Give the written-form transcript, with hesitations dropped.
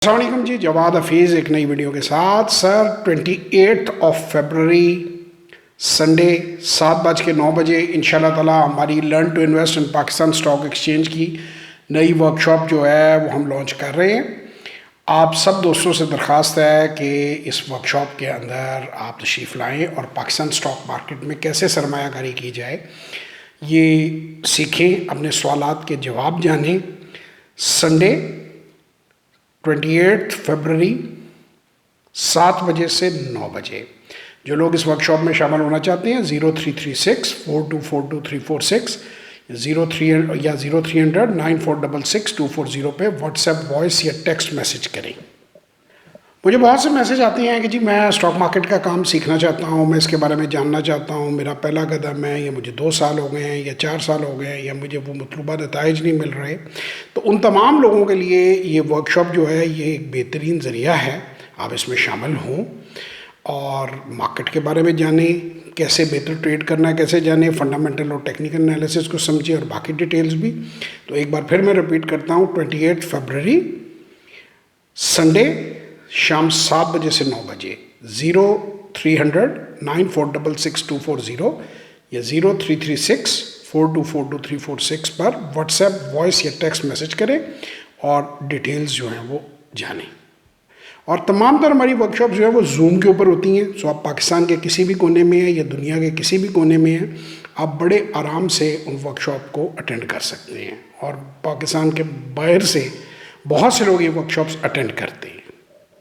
السلام علیکم جی، جواد حفیظ ایک نئی ویڈیو کے ساتھ. سر 28 فیبروری سنڈے 7:09 انشاءاللہ تعالی ہماری learn to invest in Pakistan stock exchange کی نئی ورکشاپ جو ہے وہ ہم لانچ کر رہے ہیں. آپ سب دوستوں سے درخواست ہے کہ اس ورکشاپ کے اندر آپ تشریف لائیں اور پاکستان اسٹاک مارکیٹ میں کیسے سرمایہ کاری کی جائے یہ سیکھیں، اپنے سوالات کے جواب جانیں. سنڈے 28 فیبروری 7 بجے سے 9 بجے. جو لوگ اس ورکشاپ میں شامل ہونا چاہتے ہیں 0336 4242 346 یا 0300 9466 240 پہ واٹس ایپ وائس یا ٹیکسٹ میسج کریں. مجھے بہت سے میسج آتے ہیں کہ جی میں اسٹاک مارکیٹ کا کام سیکھنا چاہتا ہوں، میں اس کے بارے میں جاننا چاہتا ہوں، میرا پہلا قدم ہے، یا مجھے 2 سال ہو گئے ہیں یا 4 سال ہو گئے ہیں یا مجھے وہ مطلوبہ نتائج نہیں مل رہے. تو ان تمام لوگوں کے لیے یہ ورکشاپ جو ہے یہ ایک بہترین ذریعہ ہے. آپ اس میں شامل ہوں اور مارکیٹ کے بارے میں جانیں، کیسے بہتر ٹریڈ کرنا ہے کیسے جانیں، فنڈامنٹل اور ٹیکنیکل انالیسس کو سمجھیں اور باقی ڈیٹیلز بھی. تو ایک بار پھر میں ریپیٹ کرتا ہوں، 28 فیبروری سنڈے شام 7 بجے سے 9 بجے 0300 9466 240 یا 0336 4242 346 پر واٹس ایپ وائس یا ٹیکسٹ میسج کریں اور ڈیٹیلز جو ہیں وہ جانیں. اور تمام تر ہماری ورکشاپ جو ہے وہ زوم کے اوپر ہوتی ہیں. سو آپ پاکستان کے کسی بھی کونے میں ہیں یا دنیا کے کسی بھی کونے میں ہیں، آپ بڑے آرام سے ان ورکشاپ کو اٹینڈ کر سکتے ہیں. اور پاکستان کے باہر سے بہت سے لوگ یہ ورکشاپس اٹینڈ کرتے ہیں.